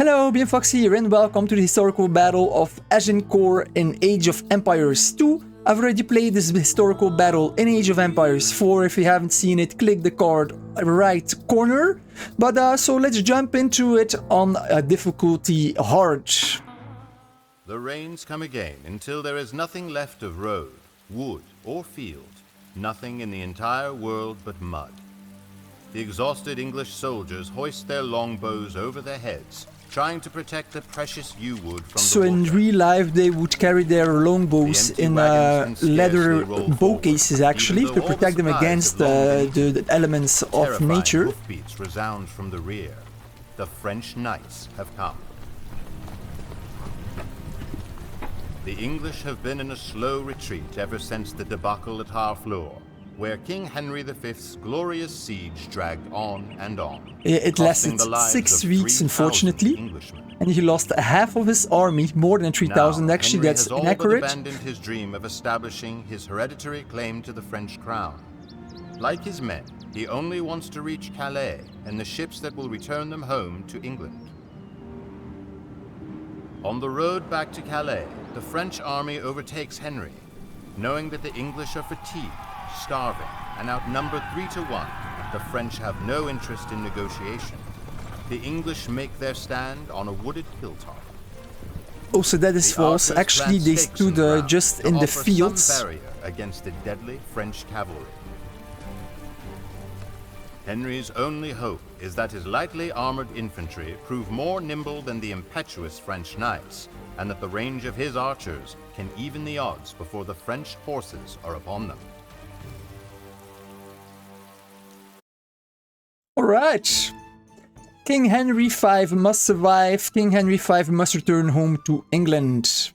Hello, BeamFox here and welcome to the historical battle of Agincourt in Age of Empires 2. I've already played this historical battle in Age of Empires 4. If you haven't seen it, click the card right corner. But so let's jump into it on difficulty hard. The rains come again until there is nothing left of road, wood or field. Nothing in the entire world but mud. The exhausted English soldiers hoist their longbows over their heads, trying to protect the precious yew wood from So the in water. real life they would carry their longbows in leather bow cases actually to protect them against the elements of nature. Hoofbeats resound from the rear. The French knights have come. The English have been in a slow retreat ever since the debacle at Harfleur, where King Henry V's glorious siege dragged on and on. It lasted 6 weeks, unfortunately, and he lost half of his army, more than 3,000 actually. That's inaccurate. Henry has all but abandoned his dream of establishing his hereditary claim to the French crown. Like his men, he only wants to reach Calais and the ships that will return them home to England. On the road back to Calais, the French army overtakes Henry, knowing that the English are fatigued, starving, and outnumbered 3-1, the French have no interest in negotiation. The English make their stand on a wooded hilltop. Oh, so that is false. Actually, they stood just in the fields. Some barrier against the deadly French cavalry. Henry's only hope is that his lightly armored infantry prove more nimble than the impetuous French knights, and that the range of his archers can even the odds before the French horses are upon them. Alright. King Henry V must survive. King Henry V must return home to England.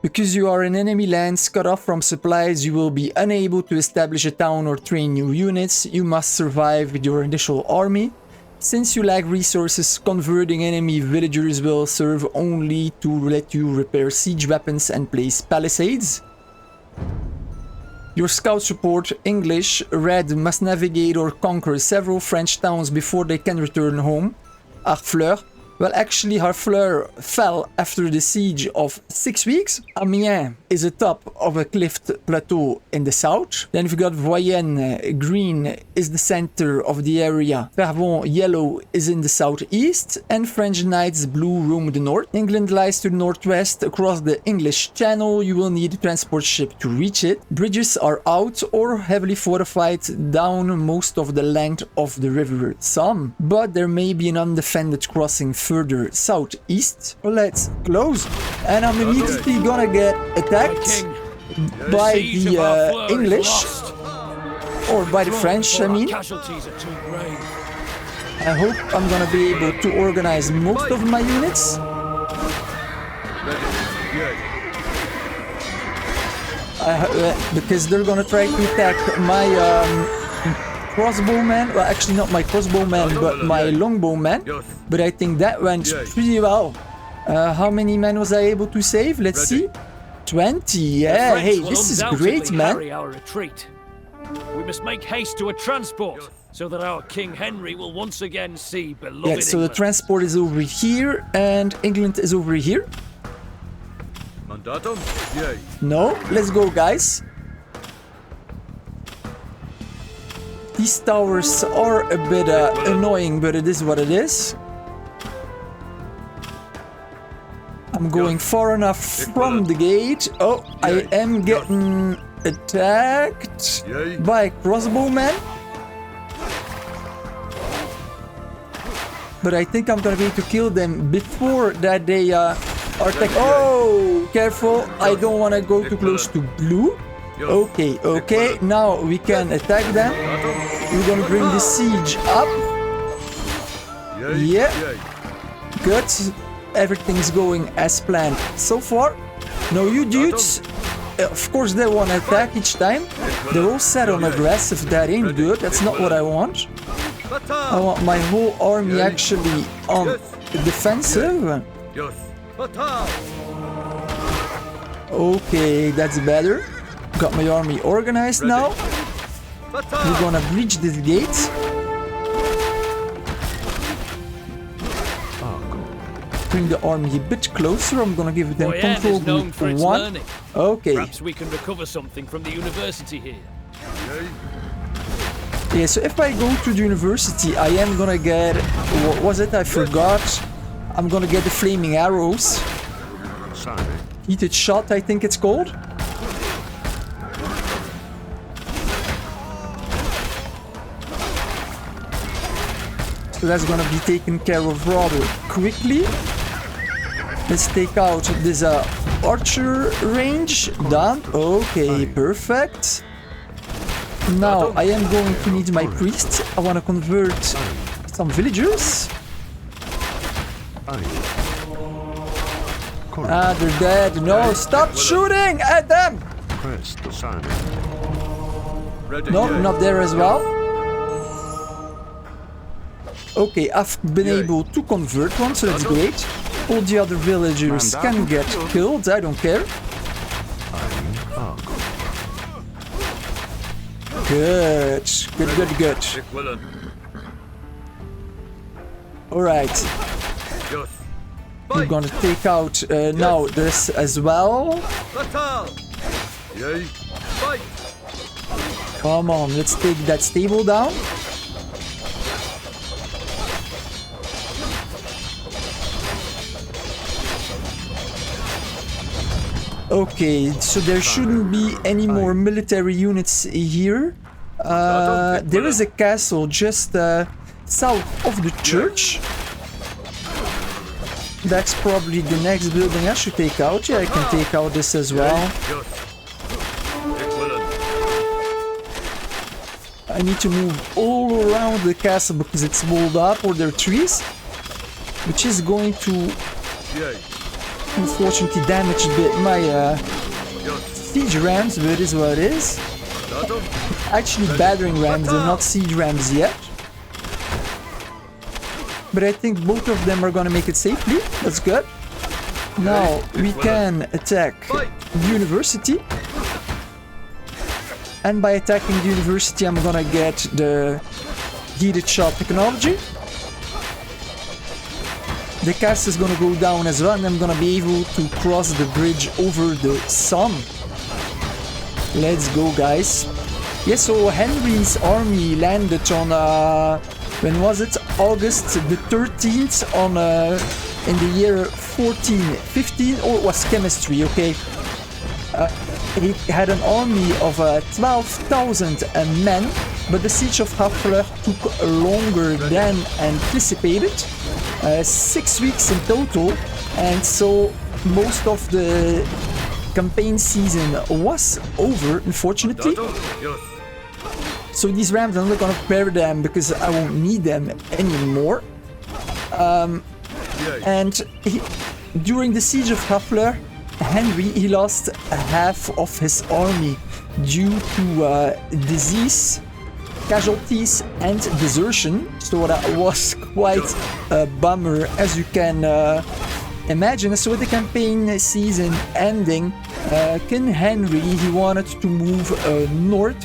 Because you are in enemy lands, cut off from supplies, you will be unable to establish a town or train new units. You must survive with your initial army. Since you lack resources, converting enemy villagers will serve only to let you repair siege weapons and place palisades. Your scouts report English. Red must navigate or conquer several French towns before they can return home. Harfleur. Well, actually, Harfleur fell after the siege of 6 weeks. Amiens is a top of a cliffed plateau in the south. Then we've got Voyenne, green is the center of the area. Vervon, yellow, is in the southeast. And French Knights, blue, roam the north. England lies to the northwest. Across the English Channel, you will need a transport ship to reach it. Bridges are out or heavily fortified down most of the length of the river Somme. But there may be an undefended crossing further southeast. Let's close. And I'm immediately gonna get attacked by the English. Or by the French, I mean. I hope I'm gonna be able to organize most of my units. Because they're gonna try to attack my crossbowman. Well, actually not my crossbowman, but my longbowman. But I think that went pretty well. How many men was I able to save? Let's see. 20. Yeah, hey, this is great, man. We must make haste to a transport so that our King Henry will once again see beloved Yeah, so the England. transport is over here and England is over here. Mandatum? Yay. No, let's go, guys. These towers are a bit annoying, but it is what it is. I'm going far enough from the gate. Oh, I am getting attacked by crossbowmen. But I think I'm gonna be able to kill them before that they are attacked. Oh, careful. I don't want to go too close to blue. Okay, okay. Now we can attack them. We're gonna bring the siege up. Yeah. Good. Everything's going as planned so far. No, you dudes. Of course they want to attack each time. They're all set on aggressive. That ain't good. That's not what I want. I want my whole army actually on defensive. Okay, that's better. Got my army organized now. We're gonna breach this gate. bring the army a bit closer. I'm gonna give them Boyenne control is known group for its 1. learning. Okay. Perhaps we can recover something from the university here. Yeah, so if I go to the university, I am gonna get... What was it? I forgot. I'm gonna get the flaming arrows. Heated shot, I think it's called. So that's gonna be taken care of rather quickly. Let's take out this archer range. Done. Okay, perfect. Now I am going to need my priests. I want to convert some villagers. Ah, they're dead. No, stop shooting at them! No, not there as well. Okay, I've been able to convert one, so that's great. All the other villagers can get killed, I don't care. Good, good, good, good. Alright. We're gonna take out now this as well. Come on, let's take that stable down. Okay, so there shouldn't be any more military units here. There is a castle just south of the church. That's probably the next building I should take out. Yeah, I can take out this as well. I need to move all around the castle because it's walled up or there are trees, which is going to unfortunately damage a bit my siege rams, but it is what it is. Actually battering rams, they're not siege rams yet. But I think both of them are gonna make it safely. That's good. Now we can attack the university. And by attacking the university, I'm gonna get the heated shot technology. The castle is gonna go down as well, and I'm gonna be able to cross the bridge over the Somme. Let's go, guys. Yes, so Henry's army landed on when was it? August the 13th on in the year 1415, or it was chemistry, okay. He had an army of 12,000 men, but the siege of Harfleur took longer than anticipated. 6 weeks in total, and so most of the campaign season was over, unfortunately. So these rams, I'm not gonna prepare them because I won't need them anymore. And during the siege of Harfleur, Henry, he lost half of his army due to disease, casualties and desertion, so that was quite a bummer, as you can imagine. So with the campaign season ending, King Henry, he wanted to move north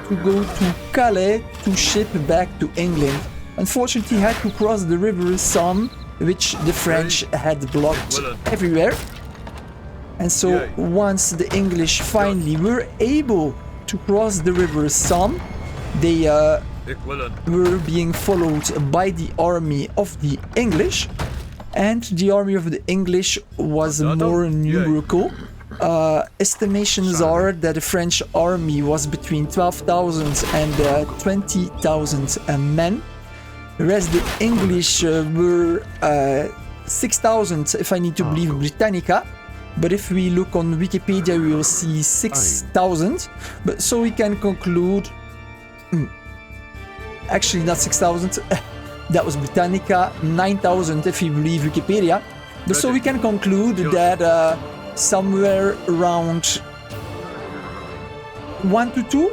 to go to Calais to ship back to England. Unfortunately, he had to cross the river Somme, which the French had blocked everywhere. And so once the English finally were able to cross the river Somme, they were being followed by the army of the English, and the army of the English was more numerical. Estimations are that the French army was between 12,000 and 20,000 men, whereas the English were 6,000 if I need to believe Britannica. But if we look on Wikipedia, we will see 6,000. But so we can conclude... actually, not 6,000. That was Britannica. 9,000 if you believe Wikipedia. But so we can conclude that somewhere around 1 to 2,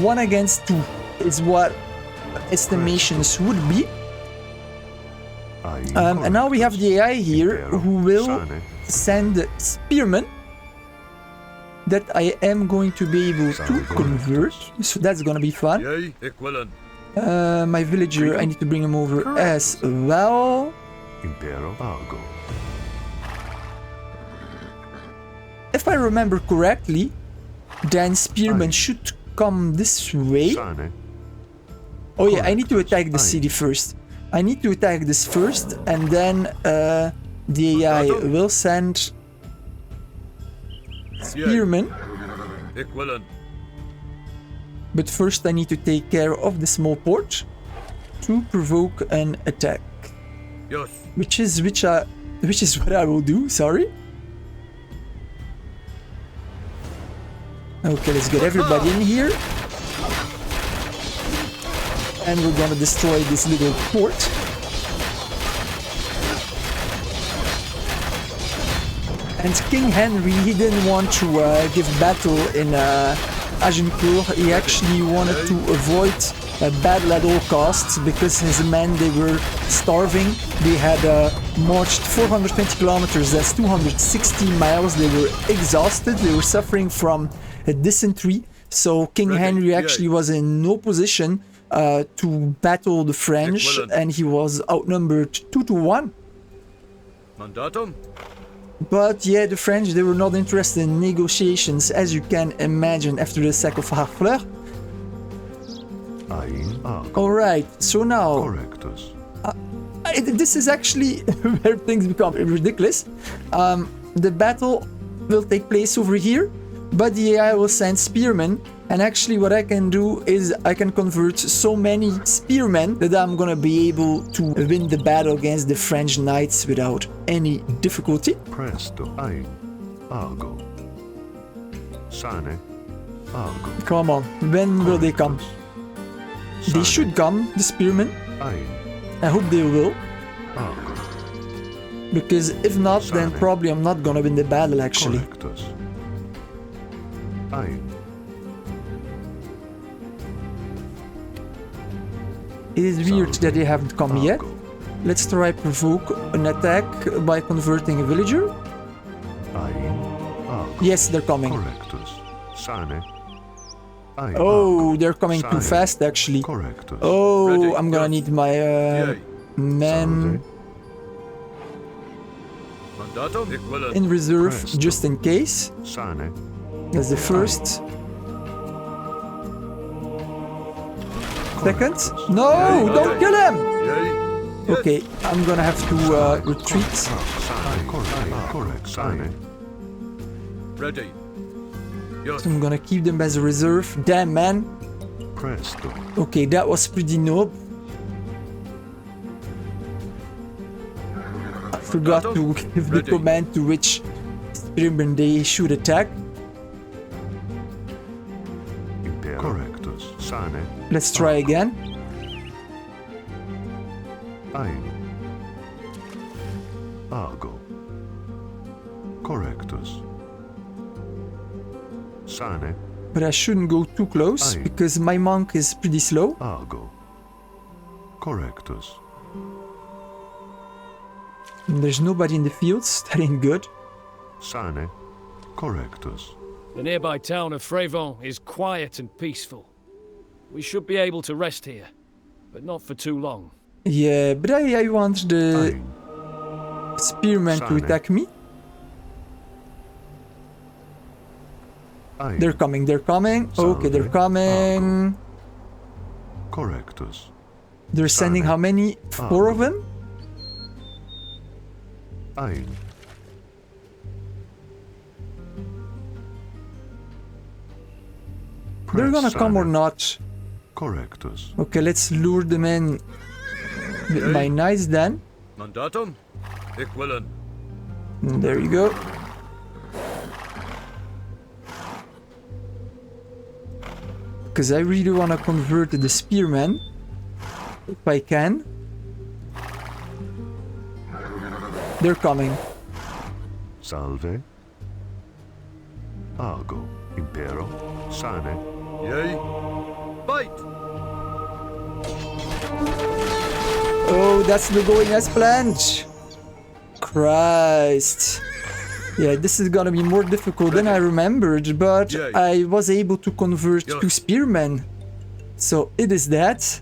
1 against 2 is what estimations would be. And now we have the AI here who will send spearmen that I am going to be able to convert, so that's gonna be fun. My villager, I need to bring him over as well. Impero Argo. If I remember correctly, then spearmen should come this way. Sane. Oh yeah, I need to Correctus. attack the city first. I need to attack this first, and then the AI will send spearmen. But first I need to take care of the small port to provoke an attack. Yes. Which is what I will do, sorry. Okay, let's get everybody in here. And we're gonna destroy this little port. And King Henry, he didn't want to give battle in Agincourt. He actually wanted to avoid a battle at all costs because his men, they were starving. They had marched 420 kilometers, that's 260 miles. They were exhausted, they were suffering from a dysentery. So King Henry actually was in no position to battle the French, and he was outnumbered 2-1. Mandatum? But yeah, the French, they were not interested in negotiations, as you can imagine, after the sack of Harfleur. Ain Argo. Alright, so now, Correctus. this is actually where things become ridiculous. The battle will take place over here, but the AI will send spearmen, and actually what I can do is I can convert so many spearmen that I'm gonna be able to win the battle against the French knights without any difficulty. Presto. Ain Argo. Sane. Argo. Come on, when will they come? They should come, the spearmen. Ain I hope they will, Argo. because if not, then Sane. probably I'm not gonna win the battle actually. Correctus. Ain. It is weird that they haven't come yet. Argo. Let's try provoke an attack by converting a villager. Ain Argo. Yes, they're coming. Correctus. Sane. Ain Oh, Argo. they're coming too Sane. fast actually. Correctus. Oh, Ready, I'm gonna yes. need my men Mandatum? in reserve Presto. just in case. Sane. That's the first. Second. No, don't kill him! Okay, I'm gonna have to retreat. Sane. Correct. Sane. Ready. Yes. So I'm gonna keep them as a reserve. Damn, man. Presto. Okay, that was pretty noble. I forgot to give the Ready. command to which spearmen they should attack. Impero. Correctus. Sane. Let's try again. Ain. Argo. Correctus. Sane. But I shouldn't go too close Aye. because my monk is pretty slow. Argo. Correctus. And there's nobody in the fields. That ain't good. Sane. Correctus. The nearby town of Frévent is quiet and peaceful. We should be able to rest here, but not for too long. Yeah, but I want the Ain. spearmen to Sane. attack me. Ain. They're coming, they're coming. Okay, they're Salve. coming. Correctus. They're sending Sane. how many? 4 of them? Ain. They're gonna Press come or Sane. not. Correctus. Okay, let's lure them in with my knights then. Mandatum? Ik willen. And there you go. Because I really want to convert the spearmen, if I can. They're coming. Salve. Argo. Impero. Sane. Yay. Fight! Oh, that's not going as planned. Christ. Yeah, this is gonna be more difficult than I remembered, but Yeah. I was able to convert Yeah. 2 spearmen. So it is that.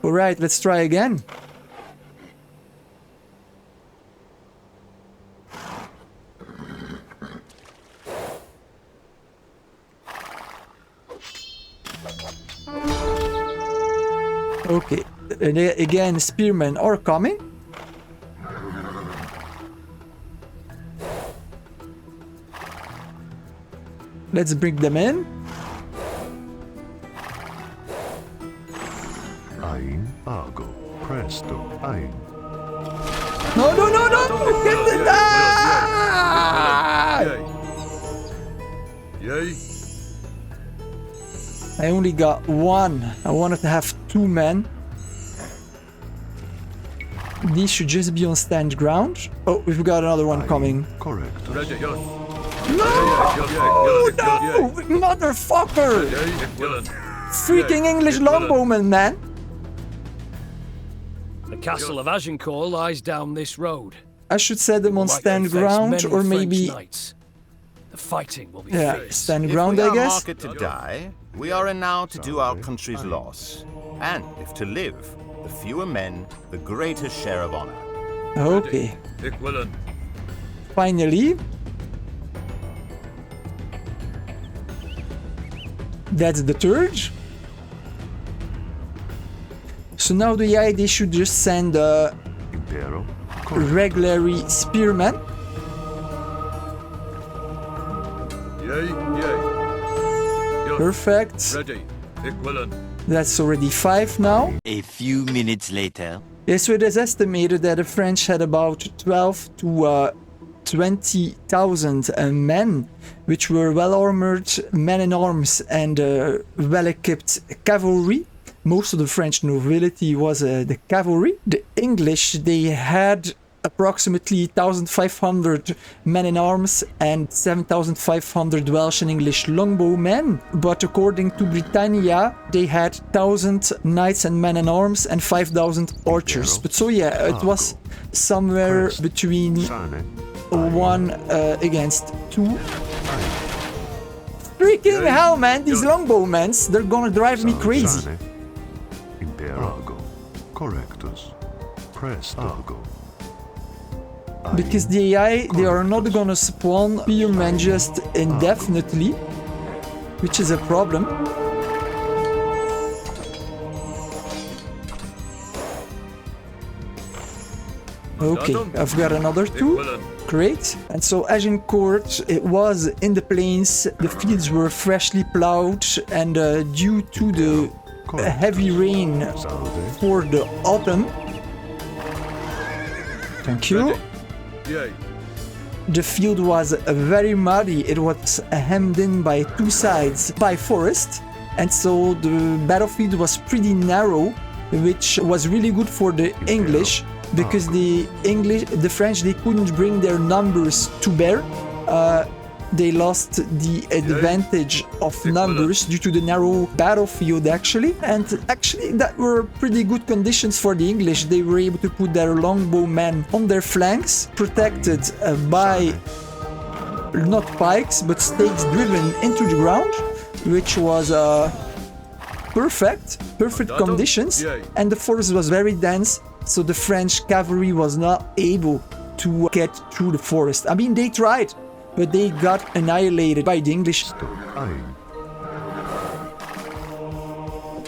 Alright, let's try again. Okay, and again, spearmen are coming. Let's bring them in. Ein, ago, presto, ein. No, no, no, no! Get the Yay. I only got one. I wanted to have 2 men. These should just be on stand ground. Oh, we've got another one coming. Correctus. Ready, yes. No! No! Motherfucker! Freaking English longbowman, man! The castle of Agincourt lies down this road. I should set them on Like stand they face ground, many or French maybe... knights. The fighting will be Yeah, fierce. stand If ground, we I are guess. market to die, we are enow to do our country's loss. And if to live, the fewer men, the greater share of honor. Okay, Ik willen. finally. That's the third. So now the idea should just send Impero. Correctus. regular spearmen. Yay. Yes. Perfect. Ready. Ik willen. That's already 5 now. A few minutes later. Yeah, so it is estimated that the French had about 12 to 20,000 men, which were well-armored men-in-arms and well-equipped cavalry. Most of the French nobility was the cavalry. The English, they had approximately 1,500 men-in-arms and 7,500 Welsh and English longbowmen. But according to Britannia, they had 1,000 knights and men-in-arms and 5,000 archers. But so yeah, it was somewhere between Sane. 1 against 2. Freaking hell, man! These longbowmen, they're gonna drive me crazy. Sane. Imperago. Correctus. Prestago. Because the AI, they are not gonna spawn spearmen just indefinitely, which is a problem. Okay, I've got another Ik 2. willen. Great. And so Agincourt, it was in the plains, the fields were freshly plowed, and due to the heavy rain Salve. for the autumn. Thank you. Ready. Yay. The field was very muddy. It was hemmed in by 2 sides by forest, and so the battlefield was pretty narrow, which was really good for the English, because the French, they couldn't bring their numbers to bear. They lost the advantage of numbers due to the narrow battlefield, actually. And actually, that were pretty good conditions for the English. They were able to put their longbowmen on their flanks, protected by not pikes, but stakes driven into the ground, which was perfect conditions. And the forest was very dense, so the French cavalry was not able to get through the forest. I mean, they tried, but they got annihilated by the English. Ein.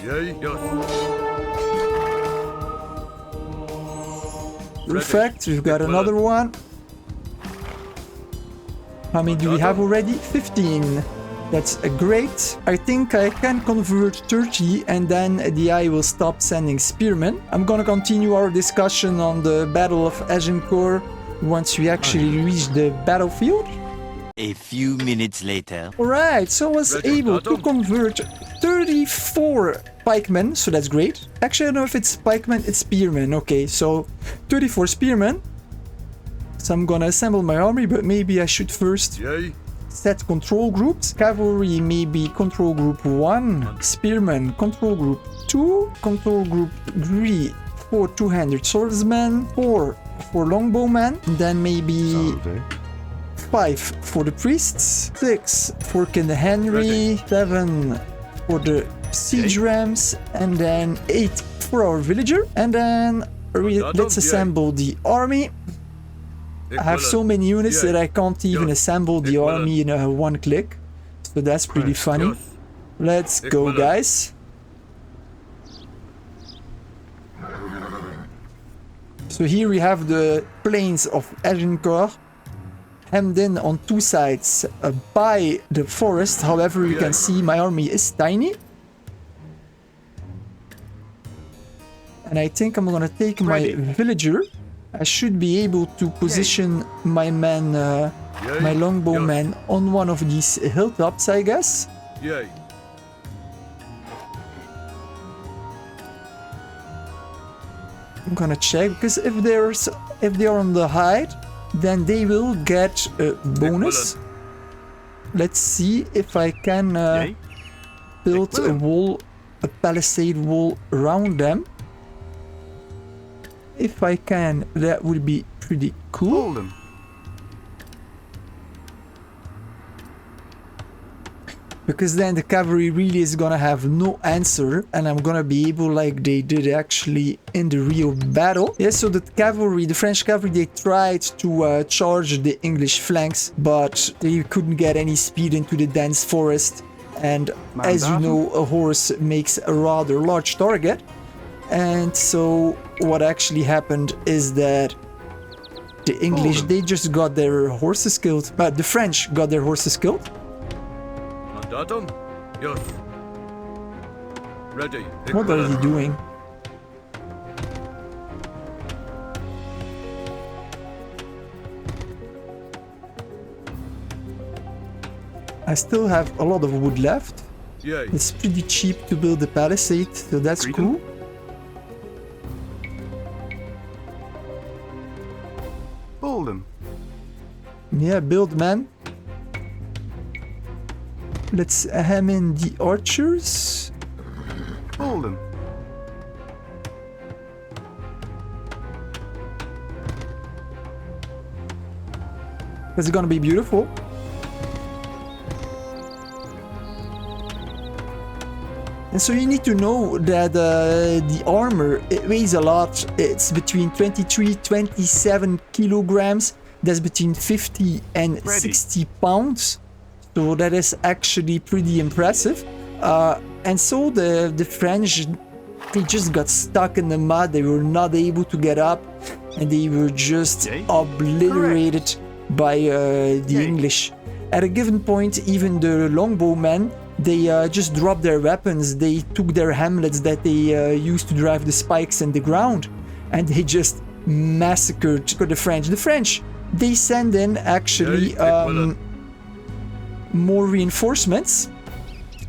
Yay. Yes. Perfect, we've got another one. How many do we have already? 15. That's great. I think I can convert 30 and then the AI will stop sending spearmen. I'm gonna continue our discussion on the Battle of Agincourt once we actually reach the battlefield. A few minutes later. Alright, so I was able to convert 34 pikemen, so that's great. Actually, I don't know if it's pikemen, it's spearmen. Okay, so 34 spearmen. So I'm gonna assemble my army, but maybe I should first Yay. set control groups. Cavalry maybe control group 1, spearmen control group 2, control group 3 for two-handed swordsmen, 4 for longbowmen, then maybe Salve. 5 for the priests, 6 for King Henry, 7 for the siege rams, and then 8 for our villager, and then let's assemble the army. I have so many units that I can't even assemble the army in one click, so that's pretty funny. Let's go, guys. So here we have the plains of Agincourt, hemmed in on two sides by the forest. However, you can see my army is tiny. And I think I'm gonna take my villager. I should be able to position my men, my longbowmen, on one of these hilltops, I guess. Yay. I'm gonna check, because if they are on the height, then they will get a bonus. Let's see if I can build a wall, a palisade wall around them. If I can, that would be pretty cool. Because then the cavalry really is gonna have no answer, and I'm gonna be able, like they did actually in the real battle. Yeah, so the cavalry, the French cavalry, they tried to charge the English flanks, but they couldn't get any speed into the dense forest. And as you know, a horse makes a rather large target. And so what actually happened is that the English, they just got their horses killed. But the French got their horses killed. Mandatum? Yes. Ready. What are they doing? I still have a lot of wood left. Yay. It's pretty cheap to build a palisade, so that's cool. Build them. Yeah, build, man. Let's hem in the archers. Build them. That's gonna be beautiful. And so you need to know that the armor, it weighs a lot. It's between 23-27 kilograms. That's between 50 and 60 pounds. So that is actually pretty impressive. And so the French, they just got stuck in the mud. They were not able to get up, and they were just obliterated by the English. At a given point, even the longbowmen, they just dropped their weapons. They took their hamlets that they used to drive the spikes in the ground, and they just massacred the French. The French, they send in actually more reinforcements.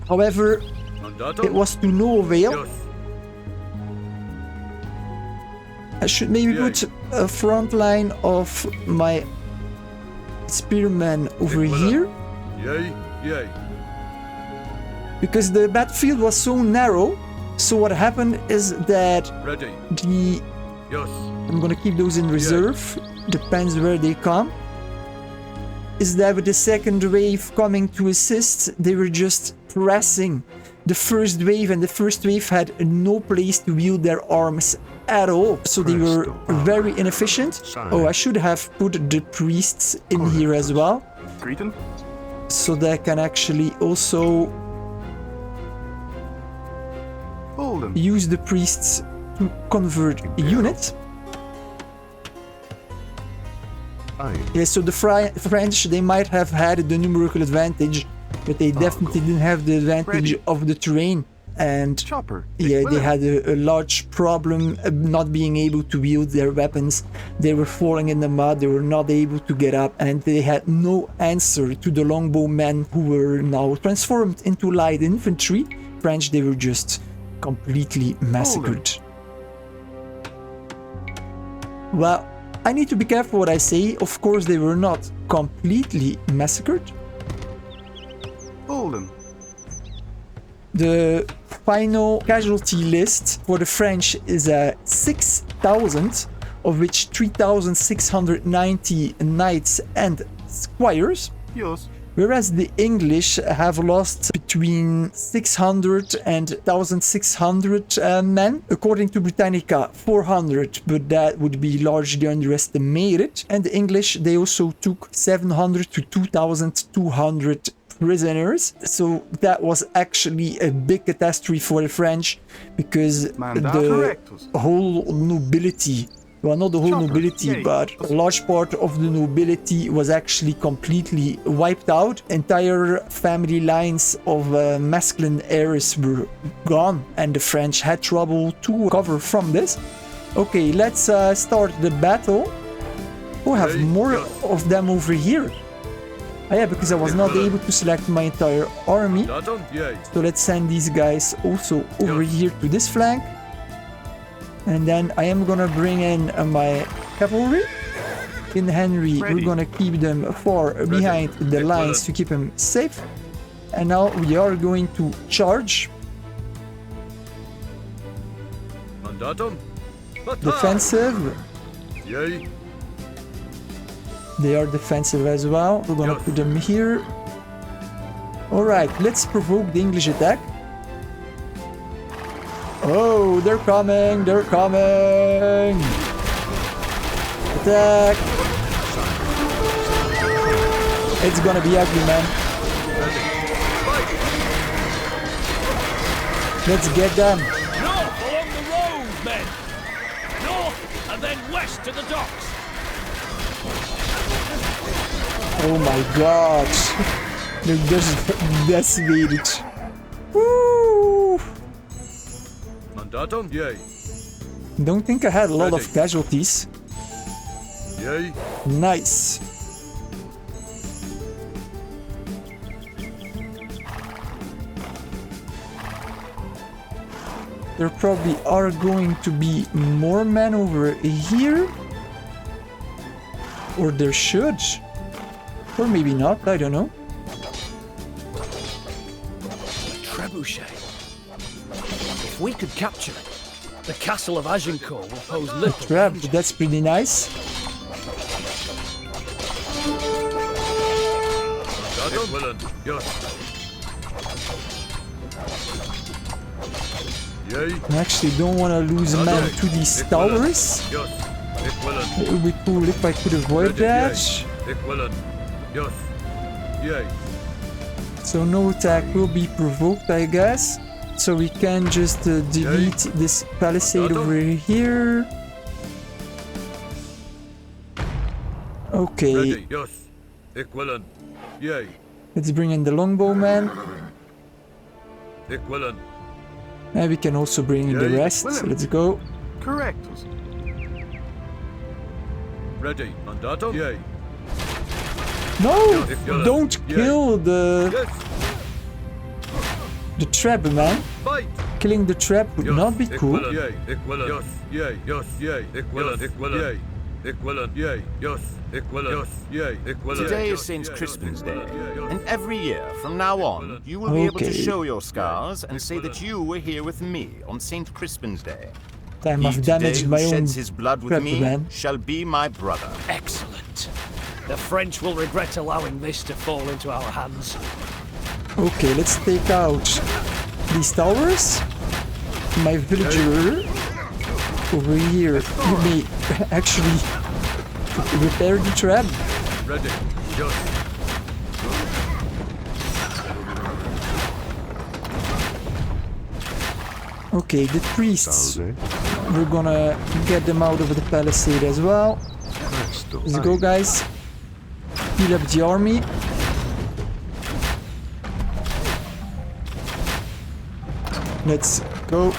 However, it was to no avail. I should maybe put a front line of my spearmen over here. Yay, yay. Because the battlefield was so narrow, so what happened is that I'm gonna keep those in reserve, depends where they come, is that with the second wave coming to assist, they were just pressing the first wave, and the first wave had no place to wield their arms at all, so they were very inefficient. Oh, I should have put the priests in here as well, so they can actually also use the priests to convert units. Yeah, so the French, they might have had the numerical advantage, but they definitely didn't have the advantage of the terrain. And yeah, they had a large problem not being able to wield their weapons. They were falling in the mud, they were not able to get up, and they had no answer to the longbowmen who were now transformed into light infantry. French, they were just completely massacred. Well, I need to be careful what I say. Of course, they were not completely massacred. The final casualty list for the French is 6,000, of which 3,690 knights and squires. Whereas the English have lost between 600 and 1,600 men. According to Britannica, 400, but that would be largely underestimated. And the English, they also took 700 to 2,200 prisoners. So that was actually a big catastrophe for the French, because the whole nobility, well, not the whole nobility, but a large part of the nobility was actually completely wiped out. Entire family lines of masculine heirs were gone, and the French had trouble to recover from this. Okay, let's start the battle. Oh, I have more of them over here. Oh yeah, because I was not able to select my entire army. So let's send these guys also over here to this flank. And then I am gonna bring in my cavalry. In Henry, we're gonna keep them far behind the lines to keep them safe. And now we are going to charge. Defensive. They are defensive as well. We're gonna put them here. Alright, let's provoke the English attack. Oh, they're coming! They're coming! Attack! It's gonna be ugly, man. Let's get them. North along the road, men! North and then west to the docks! Oh my god! They're just decimated. Woo! Don't think I had a lot of casualties. Nice. There probably are going to be more men over here. Or there should. Or maybe not, I don't know. Trebuchet. If we could capture it, the castle of Agincourt will pose little Trap, danger. that's pretty nice. I actually don't want to lose men to these towers. It would be cool if I could avoid that. So no attack will be provoked, I guess. So we can just delete this palisade over here. Okay. Let's bring in the longbowman. And we can also bring in the rest. So let's go. Correct. Ready, Mandatum? Yay. No! Don't kill the trap, man. Fight! Killing the trap would not be cool. Yay, equivalent. Yay, yes, yay, equivalent, equivalent. Equivalent, yay, yes, equivalent, yay, equivalent. Today is St. Crispin's Day, and every year from now on, you will be able to show your scars and say that you were here with me on St. Crispin's Day. Time He I've today damaged who my own sheds his blood with trap, me man. shall be my brother. Excellent. The French will regret allowing this to fall into our hands. Okay, let's take out these towers. My villager over here, you may actually repair the trap. Ready, yes. Okay, the priests, Salve. we're gonna get them out of the palisade as well. Presto. Let's go, guys. Heal up the army. Let's go.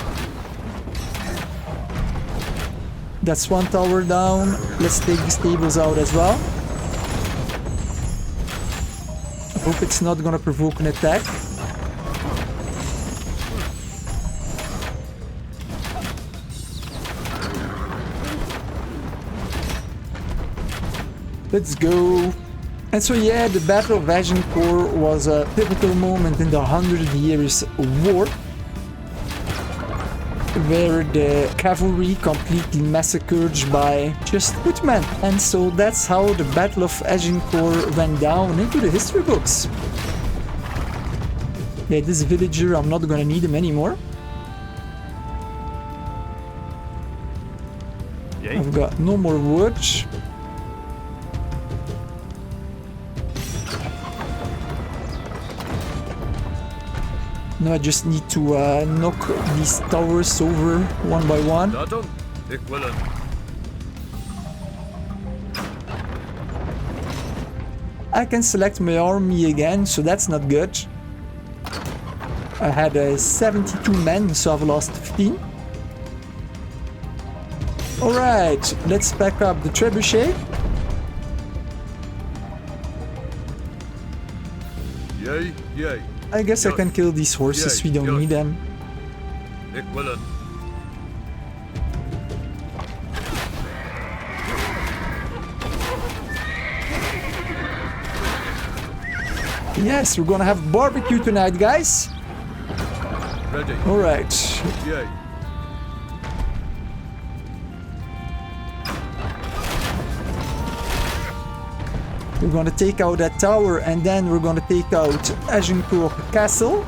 That's one tower down. Let's take the stables out as well. I hope it's not gonna provoke an attack. Let's go. And so yeah, the Battle of Agincourt was a pivotal moment in the 100 Years' War. where the cavalry completely massacred by just footmen. And so that's how the Battle of Agincourt went down into the history books. Yeah, this villager, I'm not gonna need him anymore. I've got no more wood. Now I just need to knock these towers over one by one. I can select my army again, so that's not good. I had 72 men, so I've lost 15. Alright, let's pack up the trebuchet. Yay, yay. I guess I can kill these horses, we don't need them. Yes, we're gonna have barbecue tonight, guys. Ready. Alright. Yay. We're gonna take out that tower and then we're gonna take out Agincourt Castle.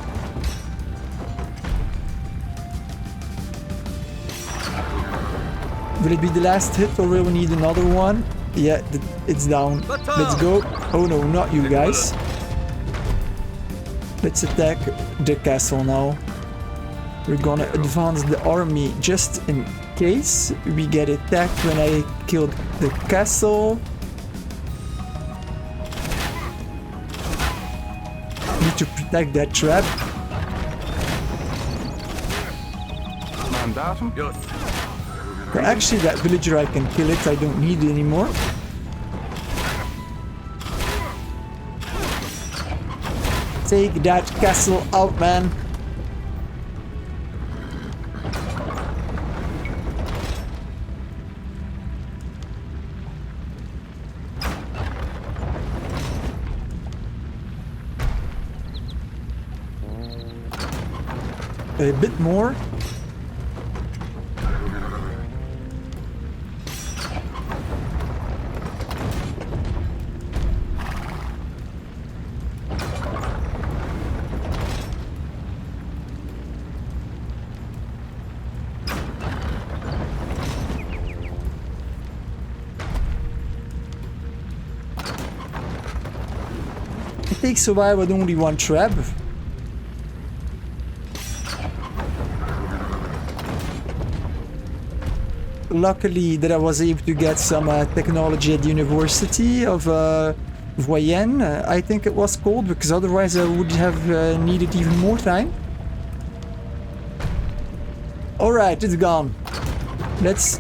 Will it be the last hit or will we need another one? Yeah, it's down. Let's go. Oh no, not you guys. Let's attack the castle now. We're gonna advance the army just in case we get attacked when I killed the castle. Need to protect that trap. Mandatum? Yes. Well, actually, that villager, I can kill it. I don't need it anymore. Take that castle out, man. A bit more. It takes a while with only one trap. Luckily that I was able to get some technology at the University of Voyenne, I think it was called, because otherwise I would have needed even more time. Alright, it's gone. Let's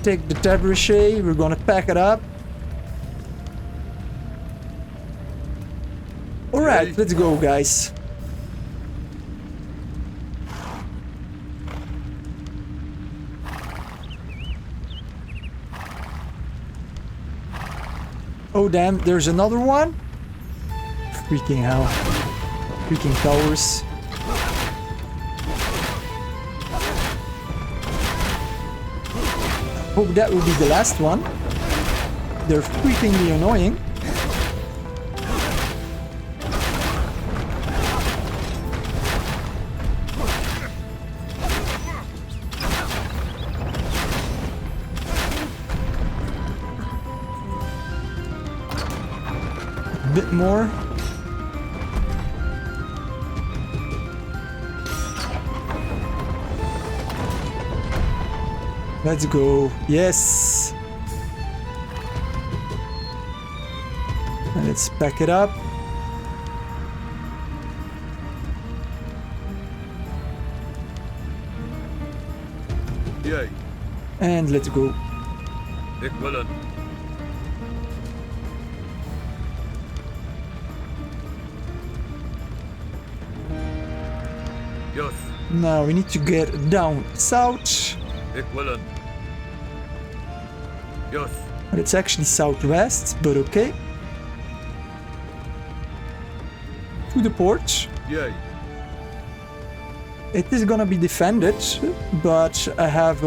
take the trebuchet, we're gonna pack it up. Alright, let's go, guys. Oh damn, there's another one? Freaking hell. Freaking towers. Hope that will be the last one. They're freakingly annoying. Bit more. Let's go. Yes. And let's pack it up. Yay. And let's go. Equivalent. Yes. Now we need to get down south. Equivalent. Yes. But it's actually southwest, but okay. To the port. Yay. It is gonna be defended, but I have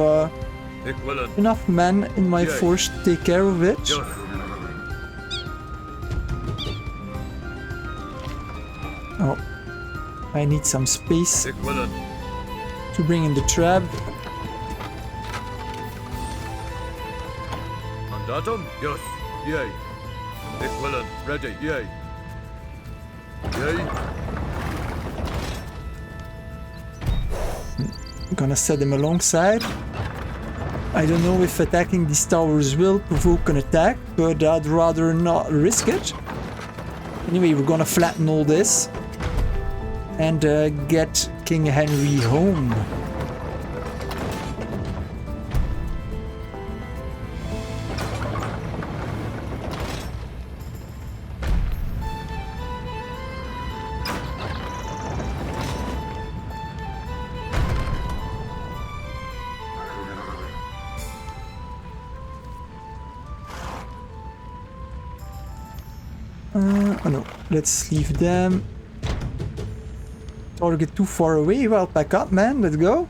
Ik willen. enough men in my Yay. force to take care of it. Yes. Oh, I need some space Ik willen. to bring in the trap. Mandatum? Yes. Yay. Ik willen. Ready. Yay. Yay. I'm gonna set them alongside. I don't know if attacking these towers will provoke an attack, but I'd rather not risk it. Anyway, we're gonna flatten all this and get King Henry home. Oh no, let's leave them. Target too far away. Well, pack up, man. Let's go.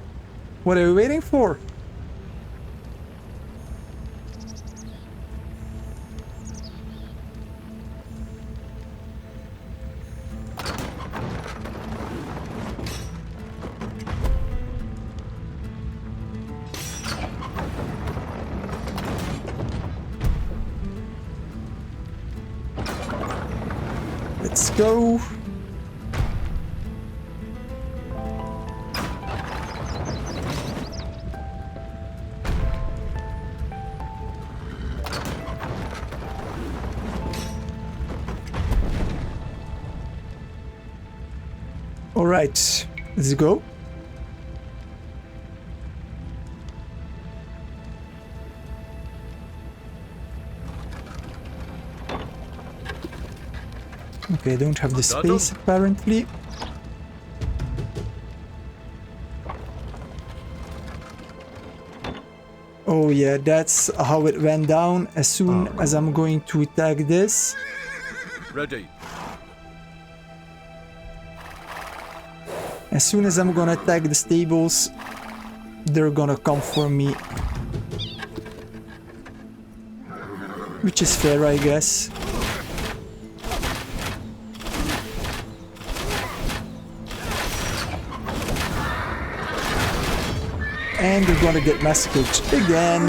What are we waiting for? Let's go. All right, let's go. Okay, I don't have the space apparently. Oh yeah, that's how it went down. As soon as I'm going to attack this. Ready. As soon as I'm gonna attack the stables, they're gonna come for me. Which is fair, I guess. And they're gonna get massacred again.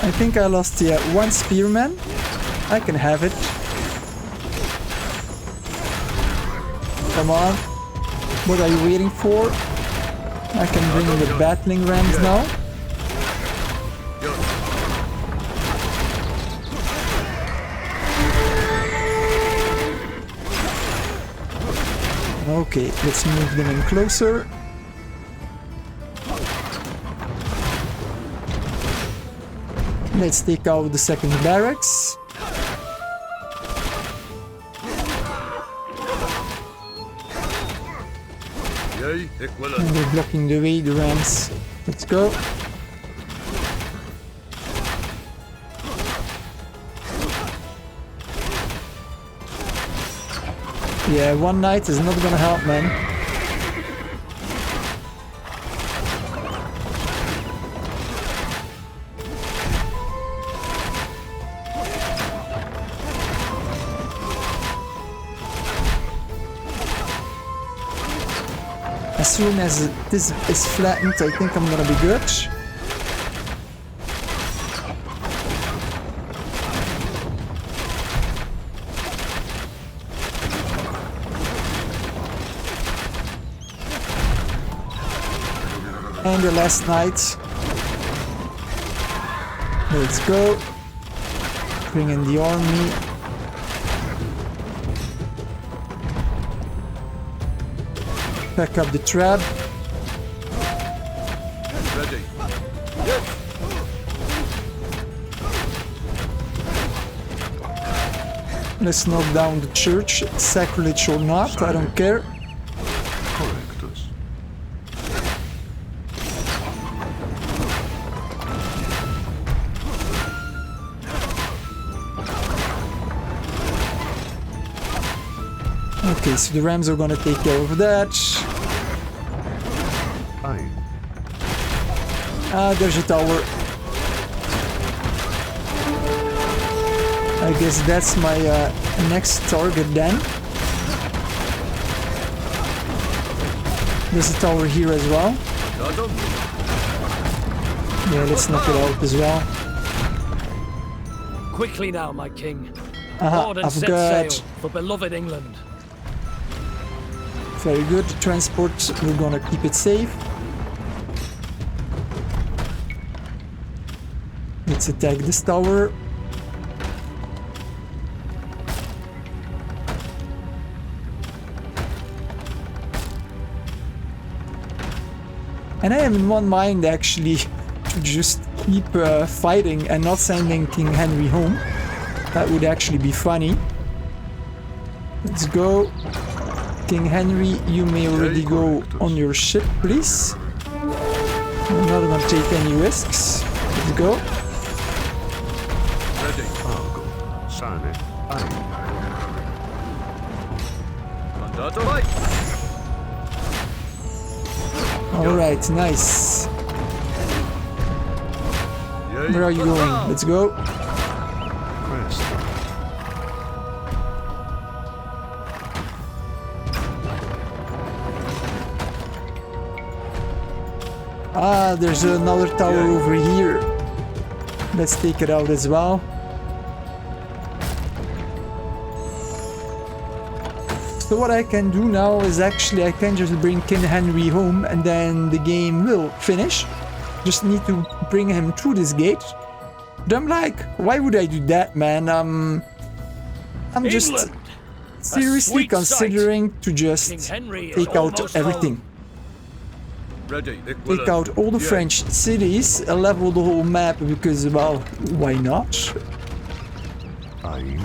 I think I lost, yeah, one spearman. I can have it. Come on. What are you waiting for? I can bring in the battling rams now. Okay, let's move them in closer. Let's take out the second barracks. Yay. Ik willen. And they're blocking the way, the rams. Let's go. Yeah, one knight is not gonna help, man. As soon as this is flattened, I think I'm gonna be good. And the last knight. Let's go. Bring in the army. Pack up the trap. Ready. Let's knock down the church, sacrilege or not, I don't care. Correctus. Okay, so the Rams are gonna take care of that. Aye. Ah, there's a tower. I guess that's my next target then. There's a tower here as well. Yeah, let's knock it out as well. Quickly now, my king. Aha, Board and I've set got... sail for beloved England. Very good. Transport, we're gonna keep it safe. Let's attack this tower. And I am in one mind actually to just keep fighting and not sending King Henry home. That would actually be funny. Let's go. King Henry, you may already go on your ship, please. I'm not gonna take any risks. Let's go. Ready. Argo. Sane. Aye. Mandato. Right. Alright, nice. Where are you going? Let's go. Crest. Ah, there's another tower over here. Let's take it out as well. So what I can do now is actually I can just bring King Henry home and then the game will finish. Just need to bring him through this gate. But I'm like, why would I do that, man? I'm just England! seriously sweet considering to King just Henry is take out almost everything. Ready. Take out all the French cities, level the whole map because, well, why not? Aye.